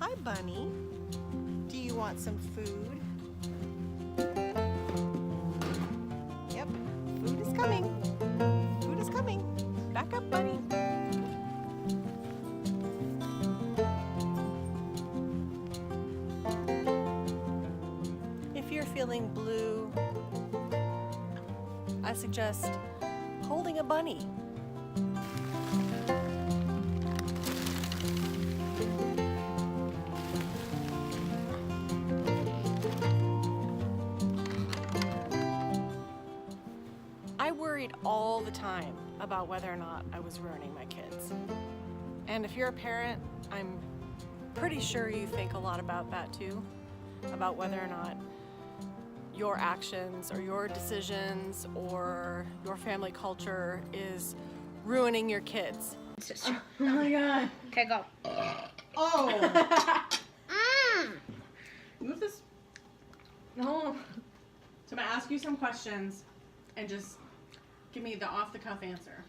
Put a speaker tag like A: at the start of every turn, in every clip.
A: Hi, Bunny. Do you want some food? Yep, food is coming. Food is coming. Back up, Bunny. If you're feeling blue, I suggest holding a bunny. I worried all the time about whether or not I was ruining my kids. And if you're a parent, I'm pretty sure you think a lot about that too, about whether or not your actions or your decisions or your family culture is ruining your kids.
B: Oh my god.
C: Okay, go.
B: Oh. Move this. No. So I'm gonna ask you some questions and just give me the off-the-cuff answer.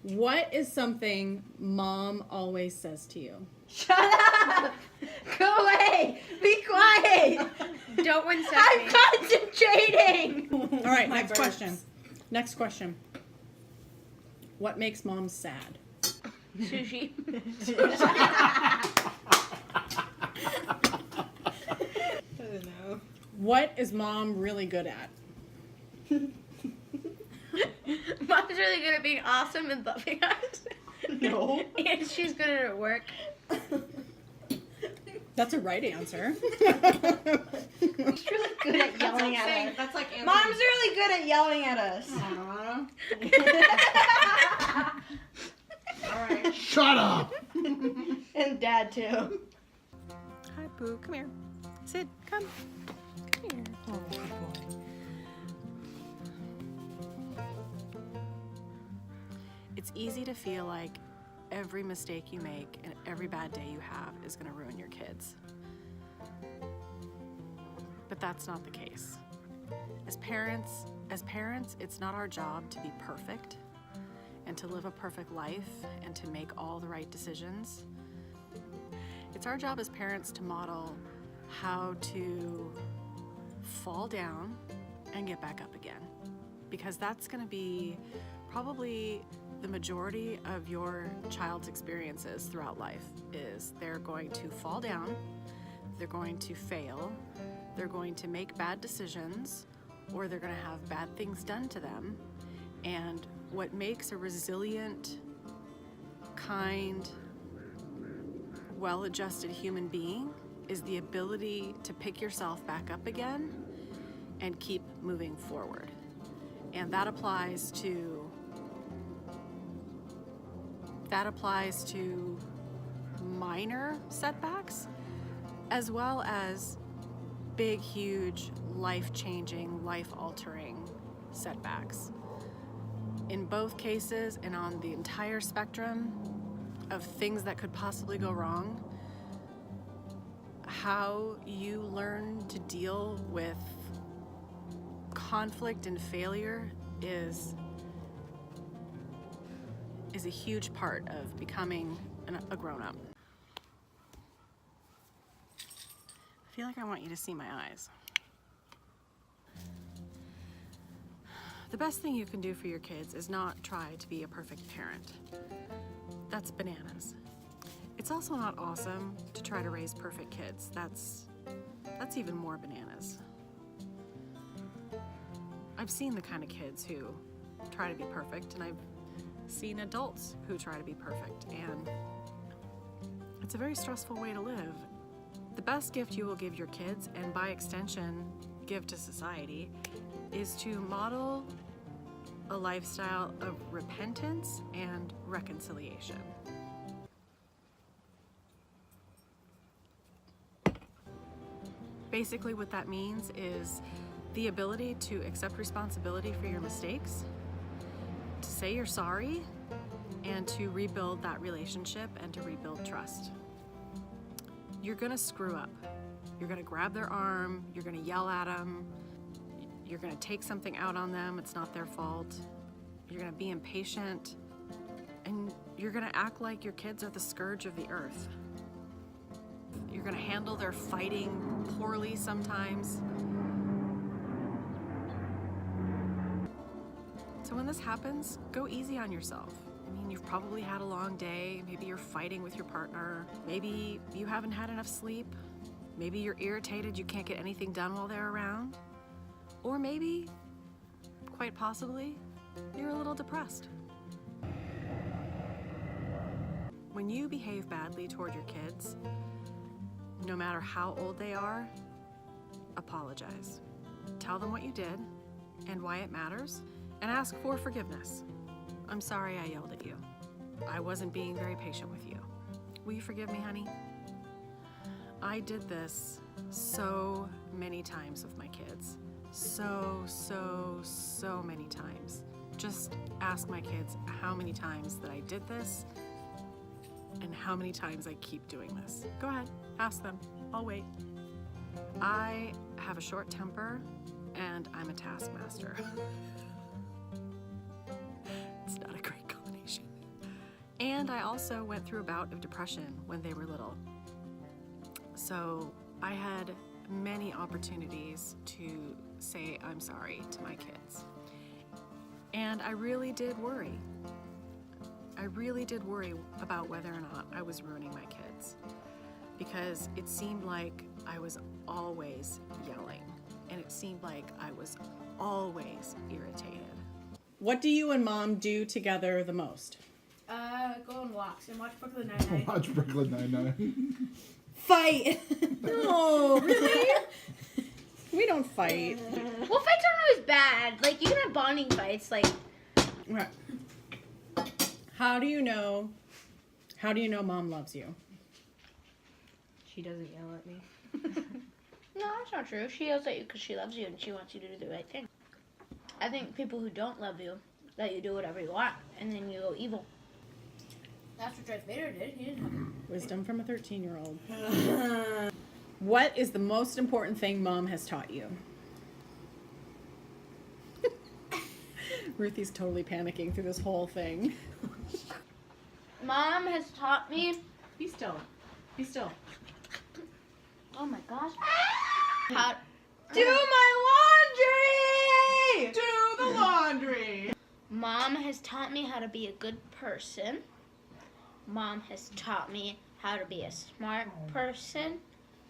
B: What is something Mom always says to you?
C: Shut up! Go away! Be quiet! Don't incest me. I'm concentrating!
B: All right, next question. Next question. What makes Mom sad?
C: Sushi.
A: I don't know.
B: What is Mom really good at?
C: Mom's really good at being awesome and loving us.
B: No.
C: And she's good at her work.
B: That's a right answer.
C: She's really good at yelling at us.
B: That's like answer.
C: Mom's really good at yelling at us.
B: All right.
D: Shut up!
C: And Dad too.
A: Hi, Boo. Come here. Sid, come. Come here. Oh, good boy. It's easy to feel like every mistake you make and every bad day you have is going to ruin your kids. But that's not the case. As parents, it's not our job to be perfect and to live a perfect life and to make all the right decisions. It's our job as parents to model how to fall down and get back up again, because that's going to be probably the majority of your child's experiences throughout life. Is they're going to fall down, they're going to fail, they're going to make bad decisions, or they're going to have bad things done to them. And what makes a resilient, kind, well-adjusted human being is the ability to pick yourself back up again and keep moving forward. And that applies to minor setbacks as well as big, huge, life-changing, life-altering setbacks. In both cases and on the entire spectrum of things that could possibly go wrong, how you learn to deal with conflict and failure is a huge part of becoming a grown-up. I feel like I want you to see my eyes. The best thing you can do for your kids is not try to be a perfect parent. That's bananas. It's also not awesome to try to raise perfect kids. That's even more bananas. I've seen the kind of kids who try to be perfect, and I've seen adults who try to be perfect, and it's a very stressful way to live. The best gift you will give your kids, and by extension, give to society, is to model a lifestyle of repentance and reconciliation. Basically, what that means is the ability to accept responsibility for your mistakes, to say you're sorry, and to rebuild that relationship and to rebuild trust. You're gonna screw up. You're gonna grab their arm, you're gonna yell at them, you're gonna take something out on them, it's not their fault. You're gonna be impatient, and you're gonna act like your kids are the scourge of the earth. You're gonna handle their fighting poorly sometimes. So when this happens, go easy on yourself. I mean, you've probably had a long day. Maybe you're fighting with your partner. Maybe you haven't had enough sleep. Maybe you're irritated you can't get anything done while they're around. Or maybe, quite possibly, you're a little depressed. When you behave badly toward your kids, no matter how old they are, apologize. Tell them what you did and why it matters, and ask for forgiveness. I'm sorry I yelled at you. I wasn't being very patient with you. Will you forgive me, honey? I did this so many times with my kids. So many times. Just ask my kids how many times that I did this and how many times I keep doing this. Go ahead, ask them. I'll wait. I have a short temper and I'm a taskmaster. It's not a great combination. And I also went through a bout of depression when they were little. So I had many opportunities to say I'm sorry to my kids. And I really did worry. I really did worry about whether or not I was ruining my kids, because it seemed like I was always yelling, and it seemed like I was always irritated.
B: What do you and Mom do together the most?
C: Go on walks and watch Brooklyn Nine-Nine.
D: Watch Brooklyn Nine-Nine.
B: Fight! No, really? We don't fight.
C: Well, fights aren't always bad. Like, you can have bonding fights. Like,
B: Okay. How do you know Mom loves you?
C: she doesn't yell at me. No, that's not true. She yells at you because she loves you and she wants you to do the right thing. I think people who don't love you let you do whatever you want and then you go evil. That's what Darth Vader did. He didn't have
B: Wisdom from a 13-year-old. What is the most important thing Mom has taught you? Ruthie's totally panicking through this whole thing.
C: Mom has taught me.
B: Be still. Be still.
C: Oh my gosh. How,
B: Do my laundry! Do the laundry!
C: Mom has taught me how to be a good person. Mom has taught me how to be a smart person.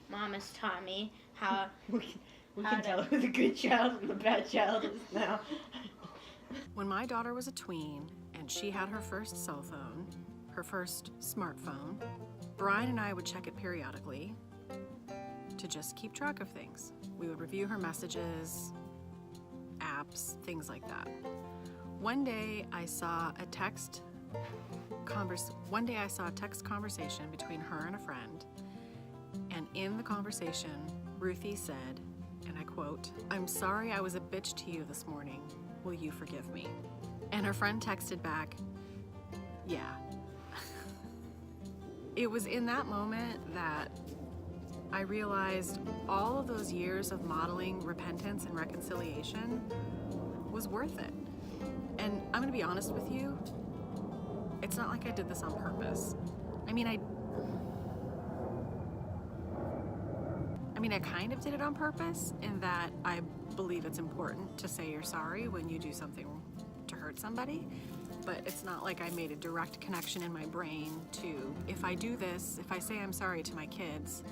C: Mom has taught me how.
E: We can tell who the good child and the bad child is now.
A: When my daughter was a tween and she had her first cell phone, her first smartphone, Bryan and I would check it periodically to just keep track of things. We would review her messages, apps, things like that. One day I saw a text conversation between her and a friend, and in the conversation, Ruthie said, and I quote, "I'm sorry I was a bitch to you this morning. Will you forgive me?" And her friend texted back, "Yeah." It was in that moment that I realized all of those years of modeling repentance and reconciliation was worth it. And I'm gonna be honest with you, it's not like I did this on purpose. I mean, I kind of did it on purpose in that I believe it's important to say you're sorry when you do something to hurt somebody, but it's not like I made a direct connection in my brain to, if I do this, if I say I'm sorry to my kids,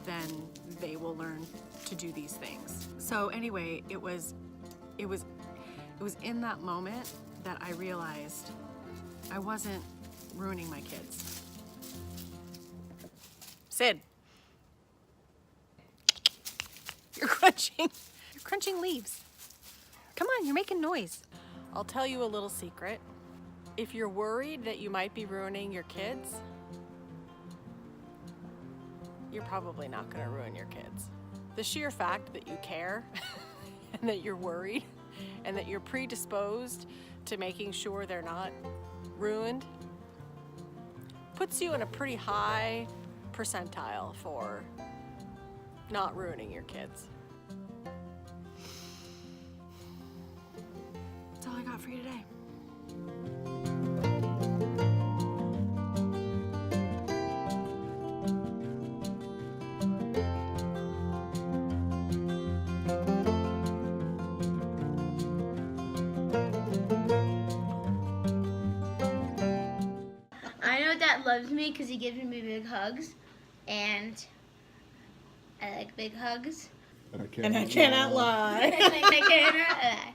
A: then they will learn to do these things. So anyway, it was in that moment that I realized I wasn't ruining my kids. Sid. You're crunching leaves. Come on, you're making noise. I'll tell you a little secret. If you're worried that you might be ruining your kids, you're probably not gonna ruin your kids. The sheer fact that you care and that you're worried and that you're predisposed to making sure they're not ruined puts you in a pretty high percentile for not ruining your kids. That's all I got for you today.
C: loves me because he gives me big hugs, and I like big hugs.
D: And I cannot
E: lie.
C: I cannot lie.